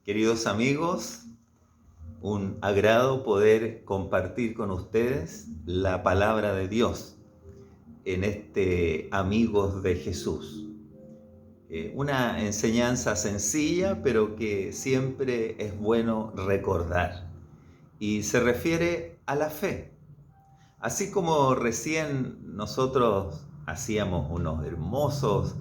Queridos amigos, un agrado poder compartir con ustedes la palabra de Dios en este Amigos de Jesús. Una enseñanza sencilla, pero que siempre es bueno recordar. Y se refiere a la fe. Así como recién nosotros hacíamos unos hermosos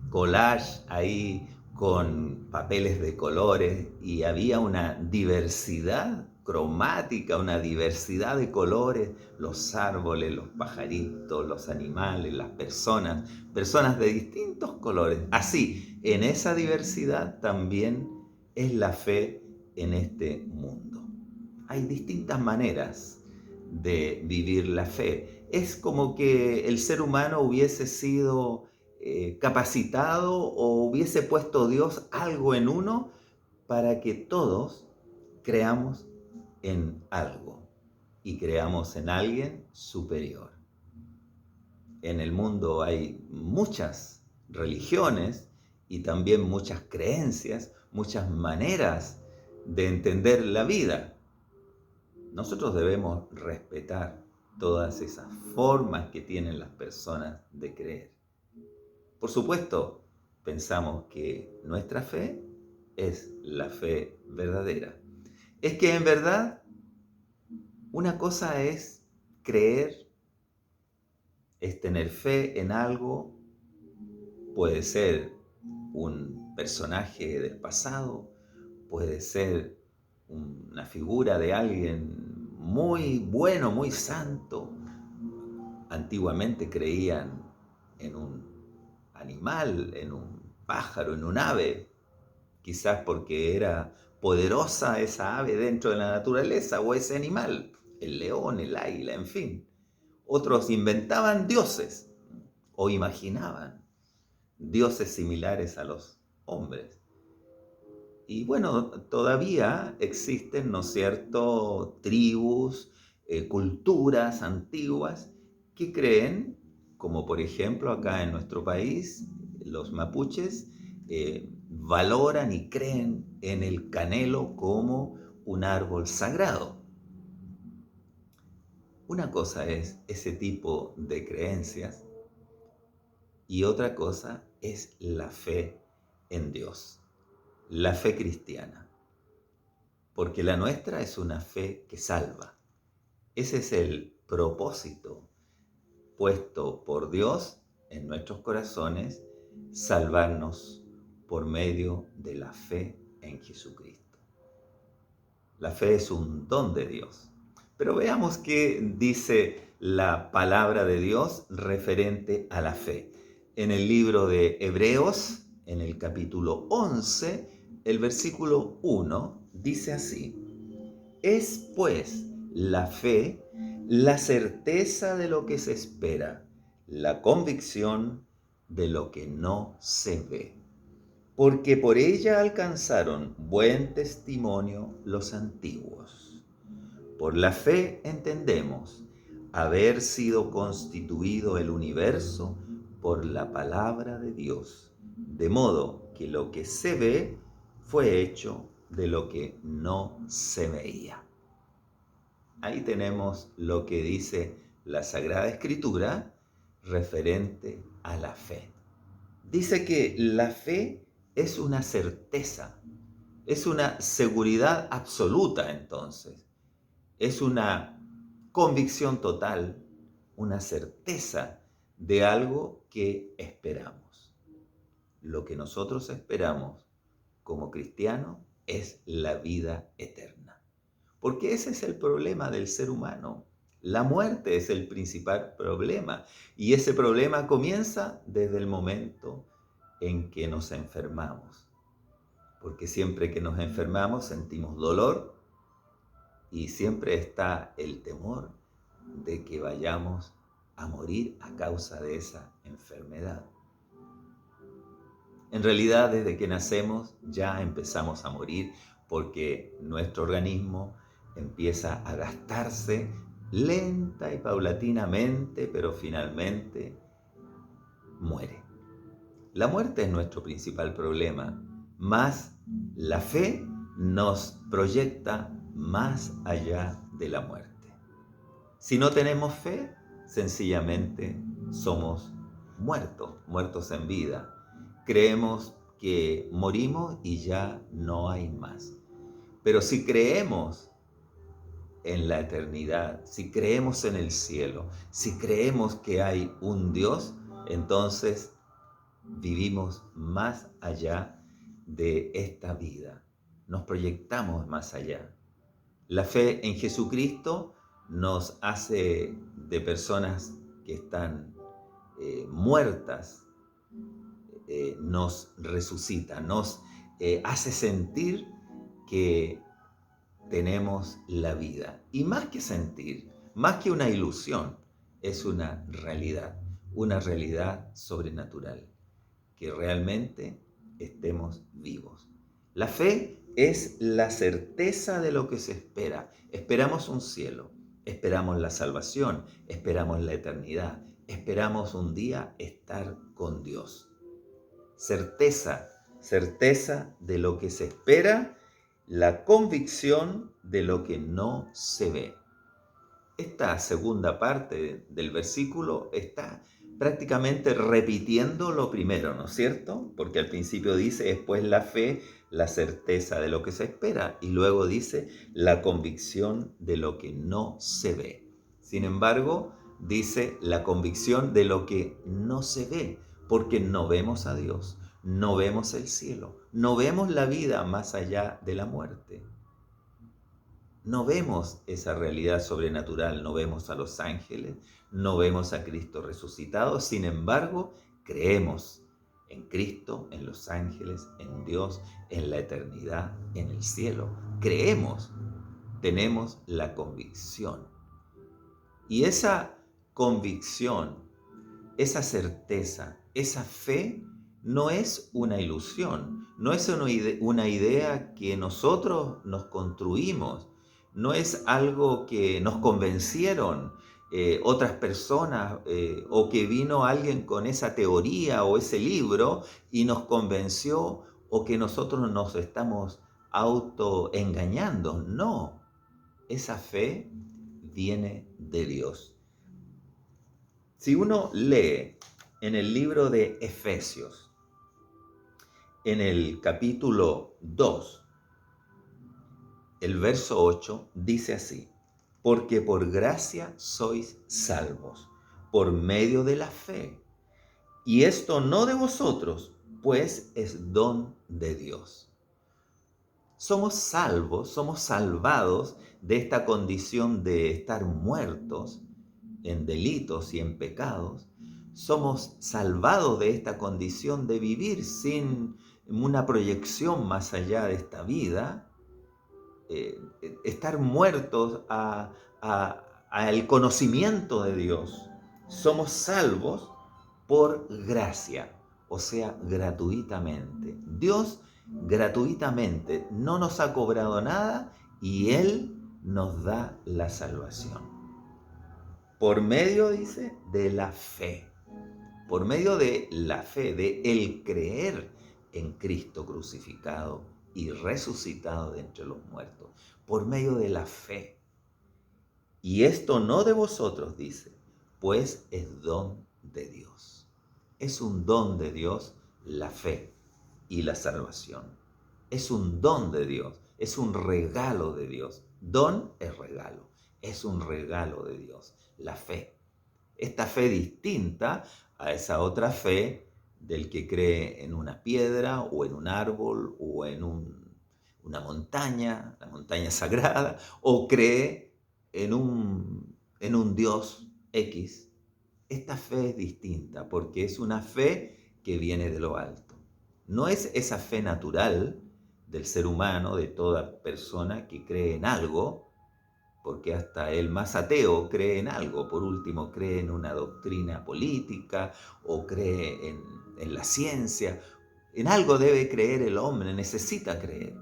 collages ahí con papeles de colores y había una diversidad cromática, una diversidad de colores, los árboles, los pajaritos, los animales, las personas de distintos colores. Así, en esa diversidad también es la fe en este mundo. Hay distintas maneras de vivir la fe. Es como que el ser humano hubiese sido capacitado o hubiese puesto Dios algo en uno para que todos creamos en algo y creamos en alguien superior. En el mundo hay muchas religiones y también muchas creencias, muchas maneras de entender la vida. Nosotros debemos respetar todas esas formas que tienen las personas de creer. Por supuesto, pensamos que nuestra fe es la fe verdadera. Es que en verdad una cosa es creer, es tener fe en algo, puede ser un personaje del pasado, puede ser una figura de alguien muy bueno, muy santo. Antiguamente creían en un animal, en un pájaro, en un ave, quizás porque era poderosa esa ave dentro de la naturaleza o ese animal, el león, el águila, en fin. Otros inventaban dioses o imaginaban dioses similares a los hombres. Y bueno, todavía existen, ¿no es cierto?, tribus, culturas antiguas que creen, como por ejemplo acá en nuestro país, los mapuches valoran y creen en el canelo como un árbol sagrado. Una cosa es ese tipo de creencias y otra cosa es la fe en Dios, la fe cristiana. Porque la nuestra es una fe que salva. Ese es el propósito puesto por Dios en nuestros corazones, salvarnos por medio de la fe en Jesucristo. La fe es un don de Dios. Pero veamos qué dice la palabra de Dios referente a la fe. En el libro de Hebreos, en el capítulo 11, el versículo 1, dice así: es pues la fe la certeza de lo que se espera, la convicción de lo que no se ve. Porque por ella alcanzaron buen testimonio los antiguos. Por la fe entendemos haber sido constituido el universo por la palabra de Dios, de modo que lo que se ve fue hecho de lo que no se veía. Ahí tenemos lo que dice la Sagrada Escritura referente a la fe. Dice que la fe es una certeza, es una seguridad absoluta entonces, es una convicción total, una certeza de algo que esperamos. Lo que nosotros esperamos como cristianos es la vida eterna. Porque ese es el problema del ser humano. La muerte es el principal problema. Y ese problema comienza desde el momento en que nos enfermamos. Porque siempre que nos enfermamos sentimos dolor y siempre está el temor de que vayamos a morir a causa de esa enfermedad. En realidad, desde que nacemos ya empezamos a morir porque nuestro organismo empieza a gastarse lenta y paulatinamente, pero finalmente muere. La muerte es nuestro principal problema, más la fe nos proyecta más allá de la muerte. Si no tenemos fe, sencillamente somos muertos en vida. Creemos que morimos y ya no hay más. Pero si creemos en la eternidad, si creemos en el cielo, si creemos que hay un Dios, entonces vivimos más allá de esta vida. Nos proyectamos más allá. La fe en Jesucristo nos hace de personas que están muertas, nos resucita, nos hace sentir que tenemos la vida. Y más que sentir, más que una ilusión, es una realidad sobrenatural, que realmente estemos vivos. La fe es la certeza de lo que se espera. Esperamos un cielo, esperamos la salvación, esperamos la eternidad, esperamos un día estar con Dios. Certeza de lo que se espera, la convicción de lo que no se ve. Esta segunda parte del versículo está prácticamente repitiendo lo primero, ¿no es cierto? Porque al principio dice, después la fe, la certeza de lo que se espera, y luego dice la convicción de lo que no se ve. Sin embargo, dice la convicción de lo que no se ve, porque no vemos a Dios, no vemos el cielo, no vemos la vida más allá de la muerte. No vemos esa realidad sobrenatural, no vemos a los ángeles, no vemos a Cristo resucitado, sin embargo, creemos en Cristo, en los ángeles, en Dios, en la eternidad, en el cielo. Creemos, tenemos la convicción. Y esa convicción, esa certeza, esa fe, no es una ilusión, no es una idea que nosotros nos construimos, no es algo que nos convencieron otras personas o que vino alguien con esa teoría o ese libro y nos convenció o que nosotros nos estamos autoengañando. No, esa fe viene de Dios. Si uno lee en el libro de Efesios, en el capítulo 2, el verso 8, dice así: porque por gracia sois salvos, por medio de la fe. Y esto no de vosotros, pues es don de Dios. Somos salvos, somos salvados de esta condición de estar muertos en delitos y en pecados. Somos salvados de esta condición de vivir sin una proyección más allá de esta vida, estar muertos al conocimiento de Dios. Somos salvos por gracia, o sea, gratuitamente. Dios gratuitamente no nos ha cobrado nada y Él nos da la salvación. Por medio, dice, de la fe. Por medio de la fe, de el creer en Cristo crucificado y resucitado de entre los muertos. Por medio de la fe. Y esto no de vosotros, dice, pues es don de Dios. Es un don de Dios la fe y la salvación. Es un don de Dios, es un regalo de Dios. Don es regalo, es un regalo de Dios, la fe. Esta fe distinta a esa otra fe del que cree en una piedra o en un árbol o en una montaña, la montaña sagrada, o cree en un Dios X. Esta fe es distinta porque es una fe que viene de lo alto. No es esa fe natural del ser humano, de toda persona que cree en algo, porque hasta el más ateo cree en algo. Por último, cree en una doctrina política o cree en la ciencia. En algo debe creer el hombre, necesita creer.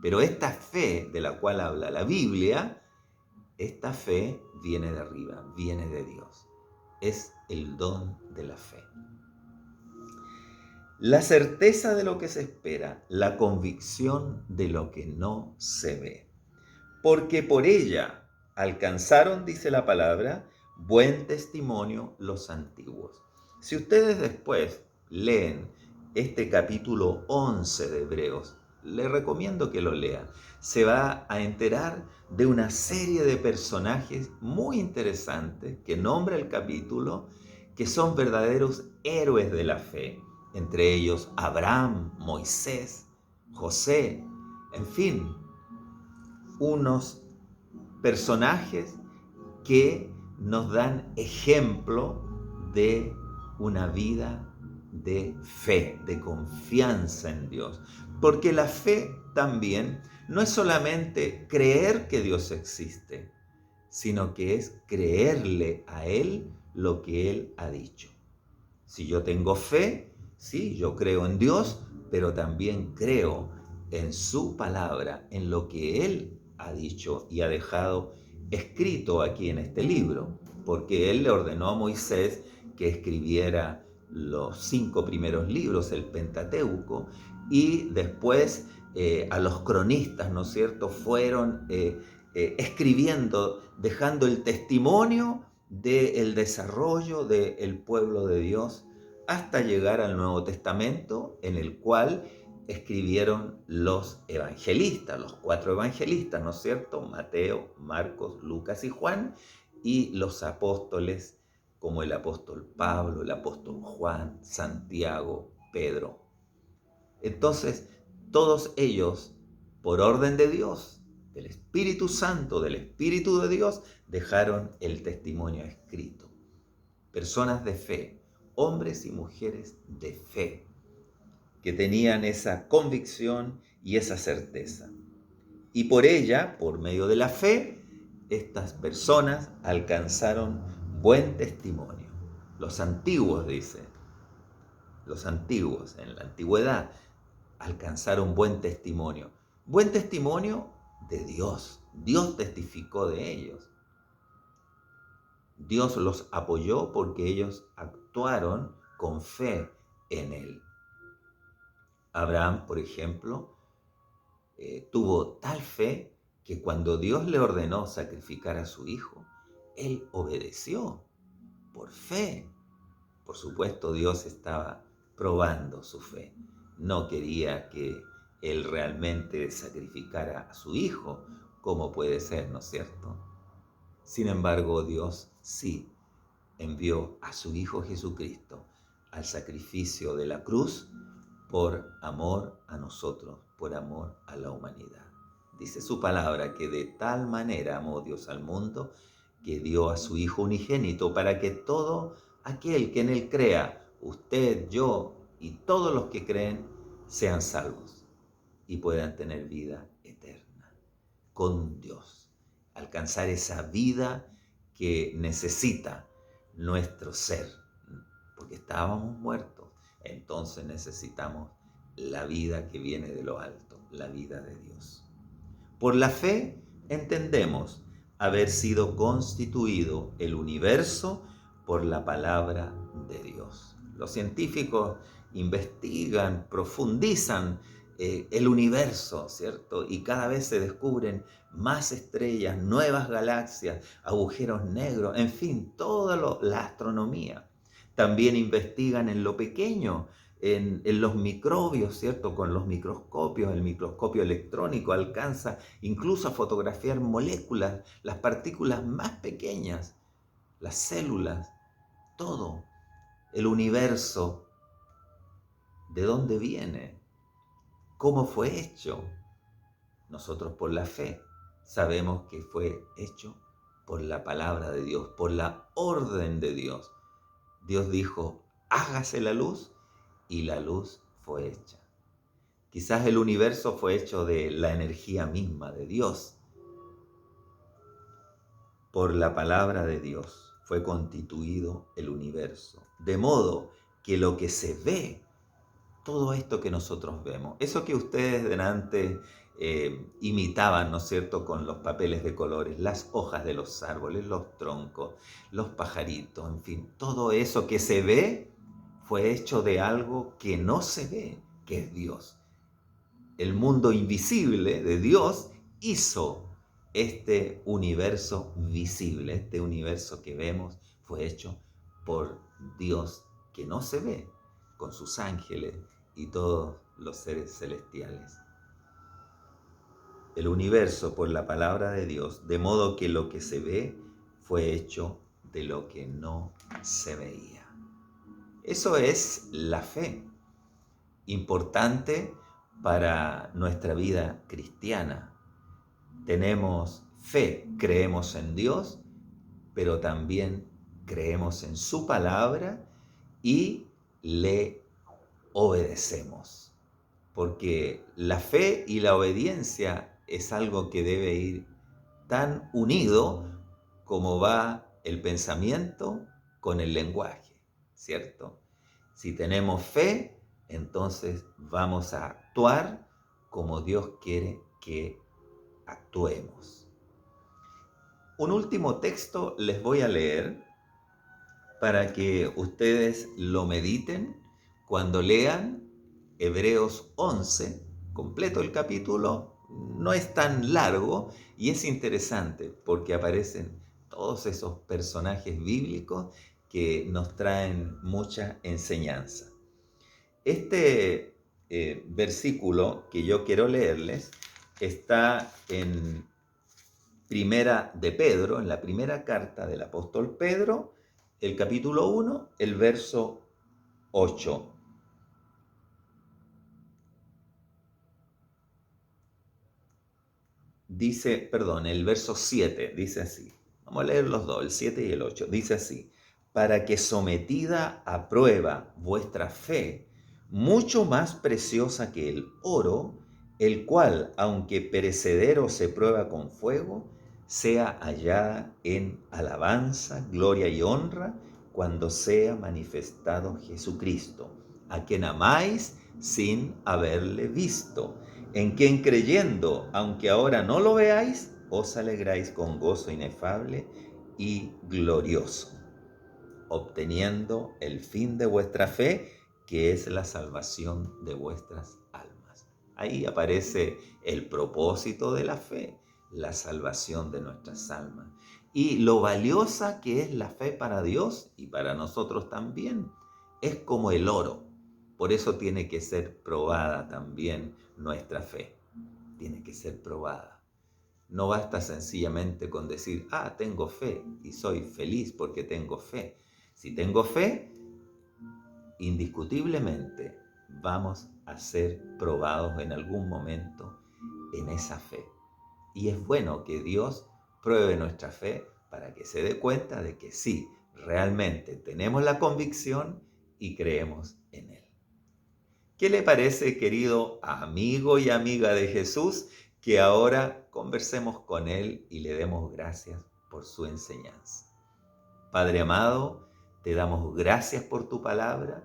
Pero esta fe de la cual habla la Biblia, esta fe viene de arriba, viene de Dios. Es el don de la fe. La certeza de lo que se espera, la convicción de lo que no se ve. Porque por ella alcanzaron, dice la palabra, buen testimonio los antiguos. Si ustedes después leen este capítulo 11 de Hebreos, les recomiendo que lo lean. Se va a enterar de una serie de personajes muy interesantes que nombra el capítulo, que son verdaderos héroes de la fe. Entre ellos Abraham, Moisés, José, en fin, unos personajes que nos dan ejemplo de una vida de fe, de confianza en Dios. Porque la fe también no es solamente creer que Dios existe, sino que es creerle a Él lo que Él ha dicho. Si yo tengo fe, sí, yo creo en Dios, pero también creo en su palabra, en lo que Él ha dicho y ha dejado escrito aquí en este libro, porque Él le ordenó a Moisés que escribiera los 5 primeros libros, el Pentateuco, y después a los cronistas, ¿no es cierto?, fueron escribiendo, dejando el testimonio del desarrollo del pueblo de Dios hasta llegar al Nuevo Testamento, en el cual escribieron los evangelistas, los 4 evangelistas, ¿no es cierto? Mateo, Marcos, Lucas y Juan, y los apóstoles como el apóstol Pablo, el apóstol Juan, Santiago, Pedro. Entonces, todos ellos, por orden de Dios, del Espíritu Santo, del Espíritu de Dios, dejaron el testimonio escrito. Personas de fe, hombres y mujeres de fe, que tenían esa convicción y esa certeza. Y por ella, por medio de la fe, estas personas alcanzaron buen testimonio. Los antiguos, dice, los antiguos, en la antigüedad, alcanzaron buen testimonio. Buen testimonio de Dios. Dios testificó de ellos. Dios los apoyó porque ellos actuaron con fe en Él. Abraham, por ejemplo, tuvo tal fe que cuando Dios le ordenó sacrificar a su hijo, él obedeció por fe. Por supuesto, Dios estaba probando su fe. No quería que él realmente sacrificara a su hijo, como puede ser, ¿no es cierto? Sin embargo, Dios sí envió a su Hijo Jesucristo al sacrificio de la cruz por amor a nosotros, por amor a la humanidad. Dice su palabra que de tal manera amó Dios al mundo que dio a su Hijo unigénito para que todo aquel que en Él crea, usted, yo y todos los que creen, sean salvos y puedan tener vida eterna con Dios. Alcanzar esa vida que necesita nuestro ser, porque estábamos muertos. Entonces necesitamos la vida que viene de lo alto, la vida de Dios. Por la fe entendemos haber sido constituido el universo por la palabra de Dios. Los científicos investigan, profundizan el universo, ¿cierto? Y cada vez se descubren más estrellas, nuevas galaxias, agujeros negros, en fin, toda la astronomía. También investigan en lo pequeño, en los microbios, ¿cierto? Con los microscopios, el microscopio electrónico alcanza incluso a fotografiar moléculas, las partículas más pequeñas, las células, todo, el universo. ¿De dónde viene? ¿Cómo fue hecho? Nosotros por la fe sabemos que fue hecho por la palabra de Dios, por la orden de Dios. Dios dijo, hágase la luz, y la luz fue hecha. Quizás el universo fue hecho de la energía misma de Dios. Por la palabra de Dios fue constituido el universo. De modo que lo que se ve, todo esto que nosotros vemos, eso que ustedes delante imitaban, ¿no es cierto?, con los papeles de colores, las hojas de los árboles, los troncos, los pajaritos, en fin, todo eso que se ve fue hecho de algo que no se ve, que es Dios. El mundo invisible de Dios hizo este universo visible, este universo que vemos fue hecho por Dios que no se ve, con sus ángeles y todos los seres celestiales. El universo por la palabra de Dios, de modo que lo que se ve fue hecho de lo que no se veía. Eso es la fe, importante para nuestra vida cristiana. Tenemos fe, creemos en Dios, pero también creemos en su palabra y le obedecemos. Porque la fe y la obediencia es algo que debe ir tan unido como va el pensamiento con el lenguaje, ¿cierto? Si tenemos fe, entonces vamos a actuar como Dios quiere que actuemos. Un último texto les voy a leer para que ustedes lo mediten cuando lean Hebreos 11, completo el capítulo, no es tan largo y es interesante porque aparecen todos esos personajes bíblicos que nos traen mucha enseñanza. Este versículo que yo quiero leerles está en Primera de Pedro, en la primera carta del apóstol Pedro, el capítulo 1, el verso 8. El verso 7 dice así. Vamos a leer los dos, el 7 y el 8. Dice así: para que sometida a prueba vuestra fe, mucho más preciosa que el oro, el cual, aunque perecedero se prueba con fuego, sea hallada en alabanza, gloria y honra cuando sea manifestado Jesucristo, a quien amáis sin haberle visto, en quien creyendo, aunque ahora no lo veáis, os alegráis con gozo inefable y glorioso, obteniendo el fin de vuestra fe, que es la salvación de vuestras almas. Ahí aparece el propósito de la fe, la salvación de nuestras almas. Y lo valiosa que es la fe para Dios y para nosotros también, es como el oro. Por eso tiene que ser probada también nuestra fe. Tiene que ser probada. No basta sencillamente con decir, tengo fe y soy feliz porque tengo fe. Si tengo fe, indiscutiblemente vamos a ser probados en algún momento en esa fe. Y es bueno que Dios pruebe nuestra fe para que se dé cuenta de que sí, realmente tenemos la convicción y creemos en Él. ¿Qué le parece, querido amigo y amiga de Jesús, que ahora conversemos con Él y le demos gracias por su enseñanza? Padre amado, te damos gracias por tu palabra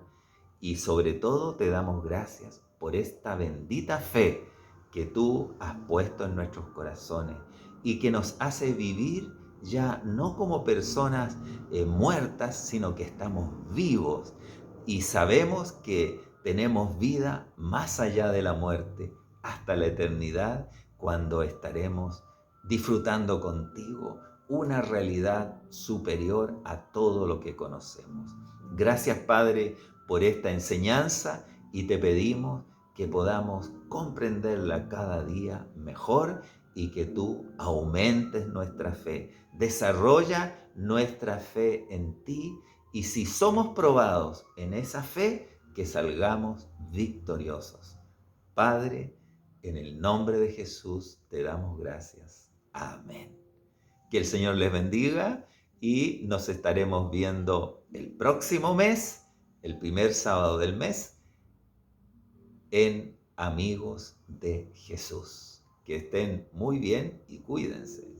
y sobre todo te damos gracias por esta bendita fe que tú has puesto en nuestros corazones y que nos hace vivir ya no como personas muertas, sino que estamos vivos y sabemos que tenemos vida más allá de la muerte, hasta la eternidad, cuando estaremos disfrutando contigo una realidad superior a todo lo que conocemos. Gracias, Padre, por esta enseñanza y te pedimos que podamos comprenderla cada día mejor y que tú aumentes nuestra fe. Desarrolla nuestra fe en ti y si somos probados en esa fe, que salgamos victoriosos. Padre, en el nombre de Jesús te damos gracias. Amén. Que el Señor les bendiga y nos estaremos viendo el próximo mes, el primer sábado del mes, en Amigos de Jesús. Que estén muy bien y cuídense.